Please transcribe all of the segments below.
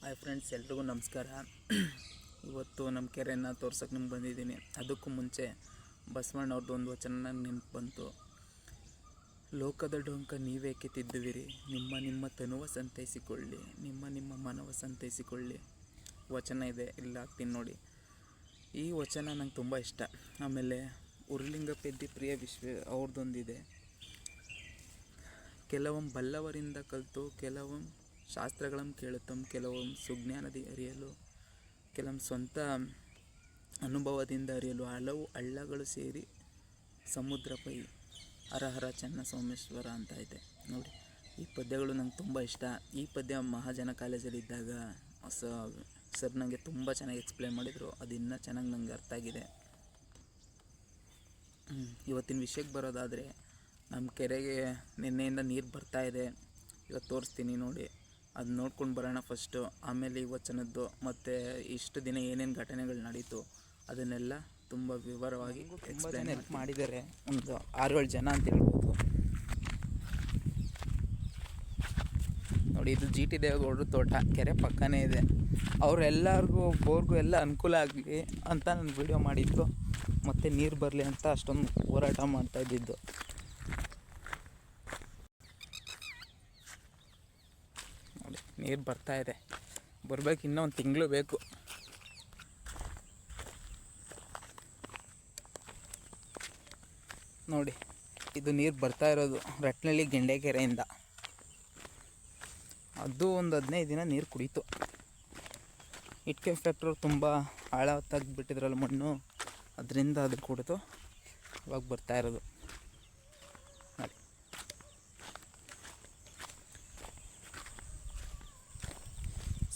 Hi friends, ಎಲ್ರಿಗೂ ನಮಸ್ಕಾರ. ಇವತ್ತು ನಮ್ಮ ಕೆರೆಯನ್ನು ತೋರ್ಸೋಕೆ ನಿಮ್ಗೆ ಬಂದಿದ್ದೀನಿ. ಅದಕ್ಕೂ ಮುಂಚೆ ಬಸವಣ್ಣವ್ರದ್ದು ಒಂದು ವಚನ ನೆನಪು ಬಂತು. ಲೋಕದ ಡೊಂಕ ನೀವೇಕೆ ತಿದ್ದುವಿರಿ, ನಿಮ್ಮ ತನುವ ಸಂತೈಸಿಕೊಳ್ಳಿ, ನಿಮ್ಮ ಮನವ ಸಂತೈಸಿಕೊಳ್ಳಿ ವಚನ ಇದೆ, ಇಲ್ಲ ಹಾಕ್ತೀನಿ ನೋಡಿ. ಈ ವಚನ ನಂಗೆ ತುಂಬ ಇಷ್ಟ. ಆಮೇಲೆ ಉರುಲಿಂಗ ಪೆದ್ದಿ ಪ್ರಿಯ ಅವ್ರದ್ದೊಂದಿದೆ. ಕೆಲವೊಮ್ಮೆ ಬಲ್ಲವರಿಂದ ಕಲಿತು, ಕೆಲವೊಮ್ಮೆ ಶಾಸ್ತ್ರಗಳನ್ನು ಕೇಳುತ್ತಂ, ಕೆಲವೊಮ್ಮೆ ಸುಜ್ಞಾನದಿ ಅರಿಯಲು, ಕೆಲವೊಮ್ಮೆ ಸ್ವಂತ ಅನುಭವದಿಂದ ಅರಿಯಲು ಹಲವು ಹಳ್ಳಗಳು ಸೇರಿ ಸಮುದ್ರ ಪೈ ಹರಹರ ಚೆನ್ನ ಸೋಮೇಶ್ವರ ಅಂತ ಇದೆ ನೋಡಿ. ಈ ಪದ್ಯಗಳು ನಂಗೆ ತುಂಬ ಇಷ್ಟ. ಈ ಪದ್ಯ ಮಹಾಜನ ಕಾಲೇಜಲ್ಲಿದ್ದಾಗ ಸರ್ ನನಗೆ ತುಂಬ ಚೆನ್ನಾಗಿ ಎಕ್ಸ್ಪ್ಲೇನ್ ಮಾಡಿದರು. ಅದು ಇನ್ನೂ ಚೆನ್ನಾಗಿ ನನಗೆ ಅರ್ಥ ಆಗಿದೆ. ಇವತ್ತಿನ ವಿಷಯಕ್ಕೆ ಬರೋದಾದರೆ, ನಮ್ಮ ಕೆರೆಗೆ ನಿನ್ನೆಯಿಂದ ನೀರು ಬರ್ತಾಯಿದೆ. ಇವತ್ತು ತೋರಿಸ್ತೀನಿ ನೋಡಿ, ಅದು ನೋಡ್ಕೊಂಡು ಬರೋಣ ಫಸ್ಟು. ಆಮೇಲೆ ಈ ವಚನದ್ದು ಮತ್ತು ಇಷ್ಟು ದಿನ ಏನೇನು ಘಟನೆಗಳು ನಡೀತು ಅದನ್ನೆಲ್ಲ ತುಂಬ ವಿವರವಾಗಿ ಎಕ್ಸ್ಪ್ಲೇನ್ ಮಾಡಿದ್ದಾರೆ. ಒಂದು 6-7 ಜನ ಅಂತ ಹೇಳ್ಬೋದು ನೋಡಿ. ಇದು ಜಿ ಟಿ ದೇವೇಗೌಡರು ತೋಟ, ಕೆರೆ ಪಕ್ಕನೇ ಇದೆ. ಅವರೆಲ್ಲರಿಗೂ ಬೋರ್ಗೂ ಎಲ್ಲ ಅನುಕೂಲ ಆಗಲಿ ಅಂತ ನಾನು ವಿಡಿಯೋ ಮಾಡಿದ್ದು, ಮತ್ತು ನೀರು ಬರಲಿ ಅಂತ ಅಷ್ಟೊಂದು ಹೋರಾಟ ಮಾಡ್ತಾಯಿದ್ದಿದ್ದು. ನೀರು ಬರ್ತಾಯಿದೆ, ಬರಬೇಕು, ಇನ್ನೂ ಒಂದು ತಿಂಗಳು ಬೇಕು. ನೋಡಿ, ಇದು ನೀರು ಬರ್ತಾ ಇರೋದು ರಟ್ನಳ್ಳಿ ಗೆಂಡೆಕೆರೆಯಿಂದ. ಅದು ಒಂದು 15 ದಿನ ನೀರು ಕುಡೀತು. ಇಟ್ಕೆ ಫ್ಯಾಕ್ಟ್ರಿ ತುಂಬ ಆಳ ತೆಗೆದುಬಿಟ್ಟಿದ್ರಲ್ಲ ಮಣ್ಣು, ಅದರಿಂದ ಅದು ಕುಡಿದು ಇವಾಗ ಬರ್ತಾ ಇರೋದು. ನೋಡಿ,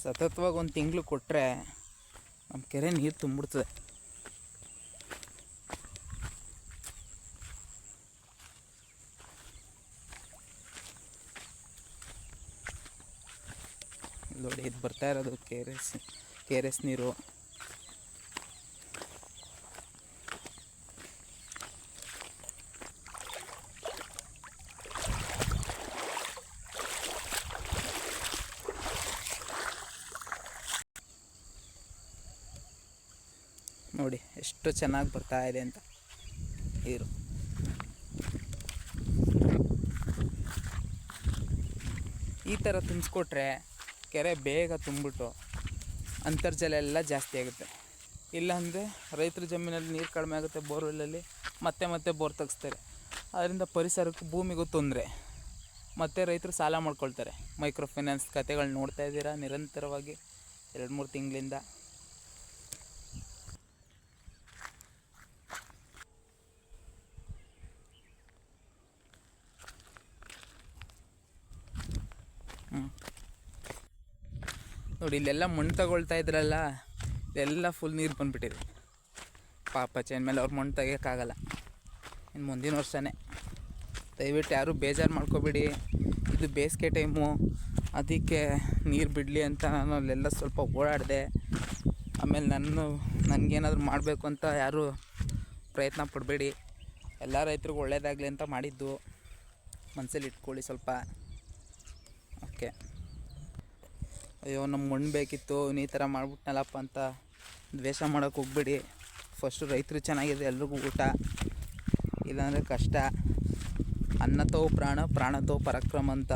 ಸತತವಾಗಿ ಒಂದು ತಿಂಗಳು ಕೊಟ್ಟರೆ ನಮ್ಮ ಕೆರೆ ನೀರು ತುಂಬಿಡ್ತದೆ. ನೋಡಿ, ಇದು ಬರ್ತಾ ಇರೋದು ಕೆ ಆರ್ ಎಸ್ ನೀರು. ನೋಡಿ ಎಷ್ಟು ಚೆನ್ನಾಗಿ ಬರ್ತಾ ಇದೆ ಅಂತ ನೀರು. ಈ ಥರ ತುಂಬಿಸ್ಕೊಟ್ರೆ ಕೆರೆ ಬೇಗ ತುಂಬಿಬಿಟ್ಟು ಅಂತರ್ಜಲ ಎಲ್ಲ ಜಾಸ್ತಿ ಆಗುತ್ತೆ. ಇಲ್ಲಾಂದರೆ ರೈತರ ಜಮೀನಲ್ಲಿ ನೀರು ಕಡಿಮೆ ಆಗುತ್ತೆ, ಬೋರ್ವೆಲ್ಲಲ್ಲಿ ಮತ್ತೆ ಬೋರ್ ತೆಗಿಸ್ತಾರೆ. ಅದರಿಂದ ಪರಿಸರಕ್ಕೂ ಭೂಮಿಗೂ ತೊಂದರೆ. ಮತ್ತು ರೈತರು ಸಾಲ ಮಾಡ್ಕೊಳ್ತಾರೆ. ಮೈಕ್ರೋ ಫೈನಾನ್ಸ್ ಕತೆಗಳು ನೋಡ್ತಾ ಇದ್ದೀರಾ ನಿರಂತರವಾಗಿ 2-3 ತಿಂಗಳಿಂದ. ನೋಡಿ, ಇಲ್ಲೆಲ್ಲ ಮಣ್ಣು ತಗೊಳ್ತಾ ಇದ್ರಲ್ಲ, ಇದೆಲ್ಲ ಫುಲ್ ನೀರು ಬಂದುಬಿಟ್ಟಿದೆ. ಪಾಪ ಚೈನ್ ಮೇಲೆ ಅವ್ರು ಮಣ್ಣು ತೆಗಿಯೋಕ್ಕಾಗಲ್ಲ. ಇನ್ನು ಮುಂದಿನ ವರ್ಷನೇ. ದಯವಿಟ್ಟು ಯಾರೂ ಬೇಜಾರು ಮಾಡ್ಕೊಬೇಡಿ. ಇದು ಬೇಸಿಗೆ ಟೈಮು, ಅದಕ್ಕೆ ನೀರು ಬಿಡಲಿ ಅಂತ ನಾನು ಅಲ್ಲೆಲ್ಲ ಸ್ವಲ್ಪ ಓಡಾಡಿದೆ. ಆಮೇಲೆ ನನಗೇನಾದರೂ ಮಾಡಬೇಕು ಅಂತ ಯಾರೂ ಪ್ರಯತ್ನ ಪಡಬೇಡಿ. ಎಲ್ಲ ರೈತರಿಗೂ ಒಳ್ಳೆಯದಾಗಲಿ ಅಂತ ಮಾಡಿದ್ದು. ಮನಸ್ಸಲ್ಲಿ ಇಟ್ಕೊಳ್ಳಿ ಸ್ವಲ್ಪ. ಓಕೆ. ಅಯ್ಯೋ, ನಮ್ಮ ಮಣ್ಣು ಬೇಕಿತ್ತು, ಈ ಥರ ಮಾಡ್ಬಿಟ್ನಲ್ಲಪ್ಪ ಅಂತ ದ್ವೇಷ ಮಾಡೋಕ್ಕೆ ಹೋಗ್ಬೇಡಿ. ಫಸ್ಟು ರೈತರು ಚೆನ್ನಾಗಿದೆ, ಎಲ್ರಿಗೂ ಊಟ, ಇಲ್ಲಾಂದರೆ ಕಷ್ಟ. ಅನ್ನತೋ ಪ್ರಾಣ, ಪ್ರಾಣತೋ ಪರಾಕ್ರಮ ಅಂತ.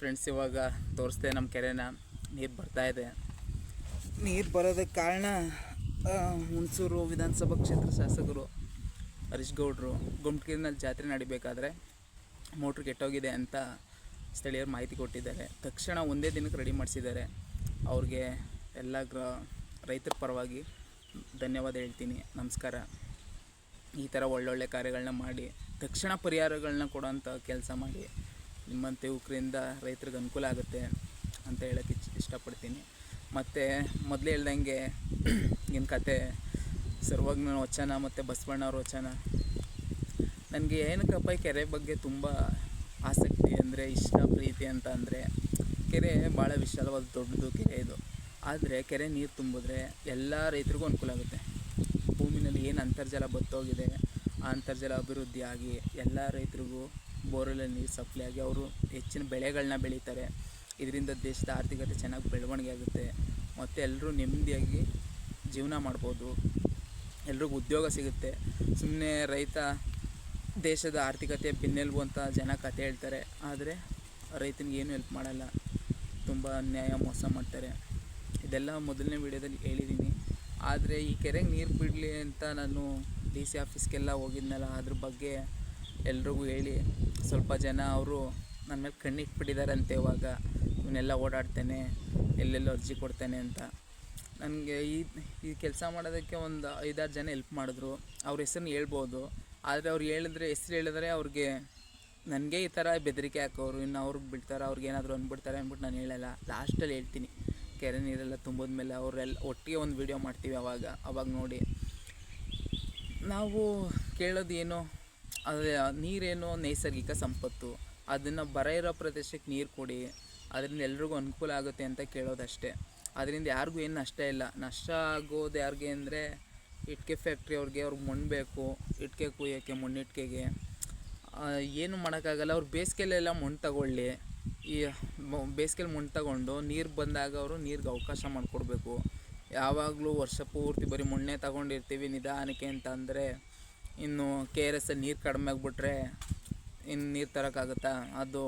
ಫ್ರೆಂಡ್ಸ್, ಇವಾಗ ತೋರಿಸ್ದೆ ನಮ್ಮ ಕೆರೆನ. ನೀರು ಬರ್ತಾಯಿದೆ. ನೀರು ಬರೋದಕ್ಕೆ ಕಾರಣ ಹುಣಸೂರು ವಿಧಾನಸಭಾ ಕ್ಷೇತ್ರ ಶಾಸಕರು ಹರೀಶ್ ಗೌಡರು ಗುಮ್ಟಗಿರಿನಲ್ಲಿ ಜಾತ್ರೆ ನಡಿಬೇಕಾದ್ರೆ ಮೋಟ್ರ್ ಕೆಟ್ಟೋಗಿದೆ ಅಂತ ಸ್ಥಳೀಯರು ಮಾಹಿತಿ ಕೊಟ್ಟಿದ್ದಾರೆ. ತಕ್ಷಣ ಒಂದೇ ದಿನಕ್ಕೆ ರೆಡಿ ಮಾಡಿಸಿದ್ದಾರೆ. ಅವ್ರಿಗೆ ಎಲ್ಲ ರೈತರ ಪರವಾಗಿ ಧನ್ಯವಾದ ಹೇಳ್ತೀನಿ. ನಮಸ್ಕಾರ. ಈ ಥರ ಒಳ್ಳೊಳ್ಳೆ ಕಾರ್ಯಗಳನ್ನ ಮಾಡಿ ತಕ್ಷಣ ಪರಿಹಾರಗಳನ್ನ ಕೊಡೋಂಥ ಕೆಲಸ ಮಾಡಿ ನಿಮ್ಮಂಥ ಯುವಕರಿಂದ ರೈತರಿಗೆ ಅನುಕೂಲ ಆಗುತ್ತೆ ಅಂತ ಹೇಳೋಕ್ಕೆ ಇಷ್ಟಪಡ್ತೀನಿ. ಮತ್ತು ಮೊದಲೇ ಹೇಳ್ದಂಗೆ ನಿಮ್ಮ ಕತೆ ಸರ್ವಜ್ಞನ ವಚನ ಮತ್ತು ಬಸವಣ್ಣವ್ರ ವಚನ. ನನಗೆ ಏನಕ್ಕಪ್ಪ ಈ ಕೆರೆ ಬಗ್ಗೆ ತುಂಬ ಆಸಕ್ತಿ ಅಂದರೆ, ಇಷ್ಟ, ಪ್ರೀತಿ ಅಂತ ಅಂದರೆ, ಕೆರೆ ಭಾಳ ವಿಶಾಲವಾದ ದೊಡ್ಡದು ಕೆರೆ ಇದು. ಆದರೆ ಕೆರೆ ನೀರು ತುಂಬಿದ್ರೆ ಎಲ್ಲ ರೈತರಿಗೂ ಅನುಕೂಲ ಆಗುತ್ತೆ. ಭೂಮಿನಲ್ಲಿ ಏನು ಅಂತರ್ಜಲ ಬತ್ತೋಗಿದೆ ಆ ಅಂತರ್ಜಲ ಅಭಿವೃದ್ಧಿ ಆಗಿ ಎಲ್ಲ ರೈತರಿಗೂ ಬೋರಲ್ಲಿ ನೀರು ಸಪ್ಲೈ ಆಗಿ ಅವರು ಹೆಚ್ಚಿನ ಬೆಳೆಗಳನ್ನ ಬೆಳೀತಾರೆ. ಇದರಿಂದ ದೇಶದ ಆರ್ಥಿಕತೆ ಚೆನ್ನಾಗಿ ಬೆಳವಣಿಗೆ ಆಗುತ್ತೆ ಮತ್ತು ಎಲ್ಲರೂ ನೆಮ್ಮದಿಯಾಗಿ ಜೀವನ ಮಾಡ್ಬೋದು, ಎಲ್ರಿಗೂ ಉದ್ಯೋಗ ಸಿಗುತ್ತೆ. ಸುಮ್ಮನೆ ರೈತ ದೇಶದ ಆರ್ಥಿಕತೆ ಬೆನ್ನೆಲುಬು ಅಂತ ಜನ ಕತೆ ಹೇಳ್ತಾರೆ, ಆದರೆ ರೈತನಿಗೆ ಏನು ಹೆಲ್ಪ್ ಮಾಡಲ್ಲ, ತುಂಬ ಅನ್ಯಾಯ ಮೋಸ ಮಾಡ್ತಾರೆ. ಇದೆಲ್ಲ ಮೊದಲನೇ ವೀಡಿಯೋದಲ್ಲಿ ಹೇಳಿದ್ದೀನಿ. ಆದರೆ ಈ ಕೆರೆಗೆ ನೀರು ಬಿಡಲಿ ಅಂತ ನಾನು DC ಆಫೀಸ್ಗೆಲ್ಲ ಹೋಗಿದ್ನಲ್ಲ, ಅದ್ರ ಬಗ್ಗೆ ಎಲ್ರಿಗೂ ಹೇಳಿ ಸ್ವಲ್ಪ ಜನ ಅವರು ನನ್ನ ಮೇಲೆ ಕಣ್ಣಿಟ್ಬಿಟ್ಟಿದ್ದಾರಂತೆ. ಇವಾಗ ಇವನ್ನೆಲ್ಲ ಓಡಾಡ್ತೇನೆ, ಎಲ್ಲೆಲ್ಲೋ ಅರ್ಜಿ ಕೊಡ್ತೇನೆ ಅಂತ. ನನಗೆ ಈ ಕೆಲಸ ಮಾಡೋದಕ್ಕೆ ಒಂದು 5-6 ಜನ ಹೆಲ್ಪ್ ಮಾಡಿದ್ರು. ಅವ್ರ ಹೆಸರನ್ನ ಹೇಳ್ಬೋದು, ಆದರೆ ಅವ್ರು ಹೆಸರು ಹೇಳಿದ್ರೆ ಅವ್ರಿಗೆ ನನಗೆ ಈ ಥರ ಬೆದರಿಕೆ ಹಾಕೋರು, ಇನ್ನು ಅವ್ರಿಗೆ ಬಿಡ್ತಾರೆ, ಅವ್ರಿಗೇನಾದರೂ ಅಂದ್ಬಿಡ್ತಾರೆ ಅಂದ್ಬಿಟ್ಟು ನಾನು ಹೇಳಲ್ಲ. ಲಾಸ್ಟಲ್ಲಿ ಹೇಳ್ತೀನಿ, ಕೆರೆ ನೀರೆಲ್ಲ ತುಂಬಿದ ಮೇಲೆ ಅವರೆಲ್ಲ ಒಟ್ಟಿಗೆ ಒಂದು ವೀಡಿಯೋ ಮಾಡ್ತೀವಿ. ಅವಾಗ ನೋಡಿ. ನಾವು ಕೇಳೋದು ಏನು, ಅದೇ ನೀರೇನು ನೈಸರ್ಗಿಕ ಸಂಪತ್ತು, ಅದನ್ನು ಬರ ಇರೋ ಪ್ರದೇಶಕ್ಕೆ ನೀರು ಕೊಡಿ, ಅದರಿಂದ ಎಲ್ರಿಗೂ ಅನುಕೂಲ ಆಗುತ್ತೆ ಅಂತ ಕೇಳೋದಷ್ಟೇ. ಅದರಿಂದ ಯಾರಿಗೂ ಏನು ನಷ್ಟ ಇಲ್ಲ. ನಷ್ಟ ಆಗೋದು ಯಾರಿಗೆ ಅಂದರೆ ಇಟ್ಟಿಗೆ ಫ್ಯಾಕ್ಟ್ರಿ ಅವ್ರಿಗೆ ಮಣ್ಣು ಬೇಕು, ಇಟ್ಟಿಗೆ ಕುಯ್ಯೋಕ್ಕೆ, ಮಣ್ಣಿಟ್ಟಿಗೆಗೆ ಏನು ಮಾಡೋಕ್ಕಾಗಲ್ಲ. ಅವ್ರು ಬೇಸಿಗೆಲೆಲ್ಲ ಮಣ್ಣು ತಗೊಳ್ಳಿ, ಈ ಬೇಸಿಗೆಲಿ ಮಣ್ಣು ತಗೊಂಡು ನೀರು ಬಂದಾಗ ಅವರು ನೀರಿಗೆ ಅವಕಾಶ ಮಾಡಿಕೊಡ್ಬೇಕು. ಯಾವಾಗಲೂ ವರ್ಷ ಪೂರ್ತಿ ಬರೀ ಮಣ್ಣೆ ತಗೊಂಡಿರ್ತೀವಿ ನಿಧಾನಕ್ಕೆ ಅಂತ ಅಂದರೆ, ಇನ್ನು KRS ನೀರು ಕಡಿಮೆ ಆಗಿಬಿಟ್ರೆ ಇನ್ನು ನೀರು ತರೋಕ್ಕಾಗುತ್ತಾ? ಅದು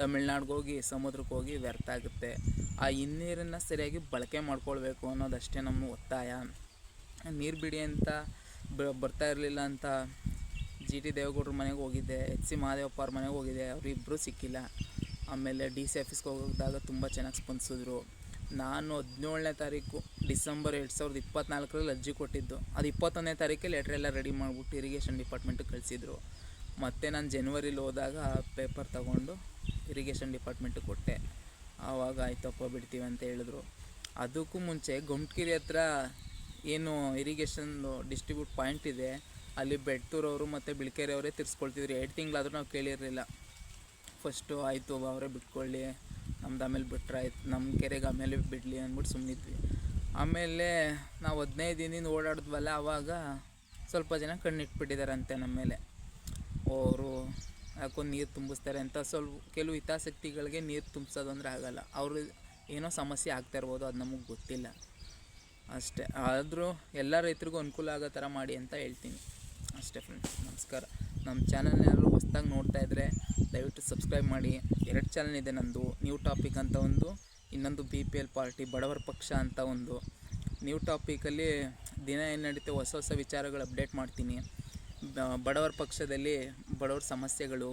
ತಮಿಳ್ನಾಡಿಗೆ ಹೋಗಿ ಸಮುದ್ರಕ್ಕೆ ಹೋಗಿ ವ್ಯರ್ಥ ಆಗುತ್ತೆ. ಆ ಹಿನ್ನೀರನ್ನು ಸರಿಯಾಗಿ ಬಳಕೆ ಮಾಡ್ಕೊಳ್ಬೇಕು ಅನ್ನೋದಷ್ಟೇ ನಮ್ಮ ಒತ್ತಾಯ. ನೀರು ಬಿಡಿ ಅಂತ ಬರ್ತಾ ಇರಲಿಲ್ಲ ಅಂತ GT ದೇವೇಗೌಡರ ಮನೆಗೆ ಹೋಗಿದ್ದೆ, HC ಮಹದೇವಪ್ಪ ಅವ್ರ ಮನೆಗೆ ಹೋಗಿದ್ದೆ, ಅವರಿಬ್ಬರೂ ಸಿಕ್ಕಿಲ್ಲ. ಆಮೇಲೆ DC ಆಫೀಸ್ಗೆ ಹೋಗಿದ್ದಾಗ ತುಂಬ ಚೆನ್ನಾಗಿ ಸ್ಪಂದಿಸಿದ್ರು. ನಾನು 17ನೇ ತಾರೀಕು ಡಿಸೆಂಬರ್ 2024 ಅರ್ಜಿ ಕೊಟ್ಟಿದ್ದು. ಅದು 21ನೇ ತಾರೀಕೆ ಲೆಟ್ರೆಲ್ಲ ರೆಡಿ ಮಾಡಿಬಿಟ್ಟು ಇರಿಗೇಷನ್ ಡಿಪಾರ್ಟ್ಮೆಂಟಿಗೆ ಕಳಿಸಿದ್ರು. ಮತ್ತು ನಾನು ಜನವರಿಲಿ ಹೋದಾಗ ಪೇಪರ್ ತಗೊಂಡು ಇರಿಗೇಷನ್ ಡಿಪಾರ್ಟ್ಮೆಂಟಿಗೆ ಕೊಟ್ಟೆ. ಆವಾಗ ಆಯ್ತಪ್ಪ ಬಿಡ್ತೀವಿ ಅಂತ ಹೇಳಿದ್ರು. ಅದಕ್ಕೂ ಮುಂಚೆ ಗೊಮ್ಟಗಿರಿ ಹತ್ರ ಏನು ಇರಿಗೇಷನ್ದು ಡಿಸ್ಟ್ರಿಬ್ಯೂಟ್ ಪಾಯಿಂಟ್ ಇದೆ, ಅಲ್ಲಿ ಬೆಡ್ತೂರವರು ಮತ್ತು ಬಿಳ್ಕೆರೆ ಅವರೇ ತಿರ್ಸ್ಕೊಳ್ತಿದ್ರು. 2 ತಿಂಗಳಾದರೂ ನಾವು ಕೇಳಿರಲಿಲ್ಲ. ಫಸ್ಟು ಆಯಿತು ಅವರೇ ಬಿಟ್ಕೊಳ್ಳಿ, ನಮ್ದು ಆಮೇಲೆ ಬಿಟ್ರೆ ಆಯ್ತು, ನಮ್ಮ ಕೆರೆಗೆ ಆಮೇಲೆ ಬಿಡಲಿ ಅಂದ್ಬಿಟ್ಟು ಸುಮ್ಮನಿದ್ವಿ. ಆಮೇಲೆ ನಾವು 15 ದಿನದಿಂದ ಓಡಾಡಿದ್ವಲ್ಲ, ಆವಾಗ ಸ್ವಲ್ಪ ಜನ ಕಣ್ಣಿಟ್ಬಿಟ್ಟಿದ್ದಾರಂತೆ ನಮ್ಮ ಮೇಲೆ. ಅವರು ಯಾಕೋ ನೀರು ತುಂಬಿಸ್ತಾರೆ ಅಂತ. ಕೆಲವು ಹಿತಾಸಕ್ತಿಗಳಿಗೆ ನೀರು ತುಂಬಿಸೋದು ಅಂದರೆ ಆಗಲ್ಲ, ಅವರು ಏನೋ ಸಮಸ್ಯೆ ಆಗ್ತಾ ಇರ್ಬೋದು, ಅದು ನಮಗೆ ಗೊತ್ತಿಲ್ಲ ಅಷ್ಟೇ. ಆದರೂ ಎಲ್ಲ ರೈತರಿಗೂ ಅನುಕೂಲ ಆಗೋ ಥರ ಮಾಡಿ ಅಂತ ಹೇಳ್ತೀನಿ ಅಷ್ಟೇ. ಫ್ರೆಂಡ್ಸ್, ನಮಸ್ಕಾರ. ನಮ್ಮ ಚಾನಲ್ನ ಯಾರು ಹೊಸ್ದಾಗಿ ನೋಡ್ತಾ ಇದ್ದರೆ ದಯವಿಟ್ಟು ಸಬ್ಸ್ಕ್ರೈಬ್ ಮಾಡಿ. 2 ಚಾನಲ್ ಇದೆ ನಂದು, ನ್ಯೂ ಟಾಪಿಕ್ ಅಂತ ಒಂದು, ಇನ್ನೊಂದು BPL ಪಾರ್ಟಿ ಬಡವರ ಪಕ್ಷ ಅಂತ ಒಂದು. ನ್ಯೂ ಟಾಪಿಕಲ್ಲಿ ದಿನ ಏನು ನಡೀತೆ ಹೊಸ ವಿಚಾರಗಳು ಅಪ್ಡೇಟ್ ಮಾಡ್ತೀನಿ. ಬಡವರ ಪಕ್ಷದಲ್ಲಿ ಬಡವರ ಸಮಸ್ಯೆಗಳು,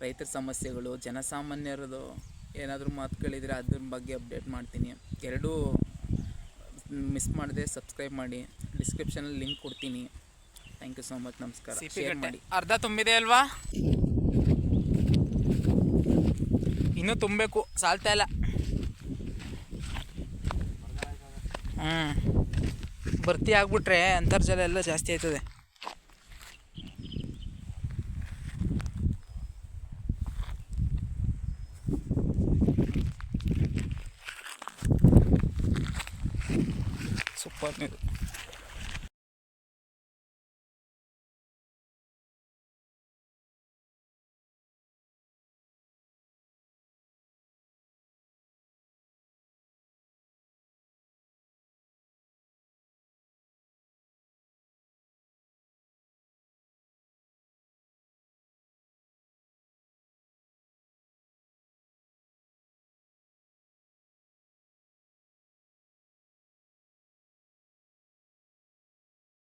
ರೈತರ ಸಮಸ್ಯೆಗಳು, ಜನಸಾಮಾನ್ಯರದು ಏನಾದರೂ ಮಾತುಗಳಿದ್ರೆ ಅದ್ರ ಬಗ್ಗೆ ಅಪ್ಡೇಟ್ ಮಾಡ್ತೀನಿ. 2 ಮಿಸ್ ಮಾಡದೆ ಸಬ್ಸ್ಕ್ರೈಬ್ ಮಾಡಿ. ಡಿಸ್ಕ್ರಿಪ್ಷನಲ್ಲಿ ಲಿಂಕ್ ಕೊಡ್ತೀನಿ. Thank you so much. ನಮಸ್ಕಾರ. ಶೇರ್ ಮಾಡಿ. ಅರ್ಧ ತುಂಬಿದೆ ಅಲ್ವಾ? ಇನ್ನೂ ತುಂಬಬೇಕು, ಸಾಲ್ತಾ ಇಲ್ಲ. ಭರ್ತಿ ಆಗ್ಬಿಟ್ರೆ ಅಂತರ್ಜಲ ಎಲ್ಲ ಜಾಸ್ತಿ ಆಯ್ತದೆ. ಸೂಪರ್ ನೀರು.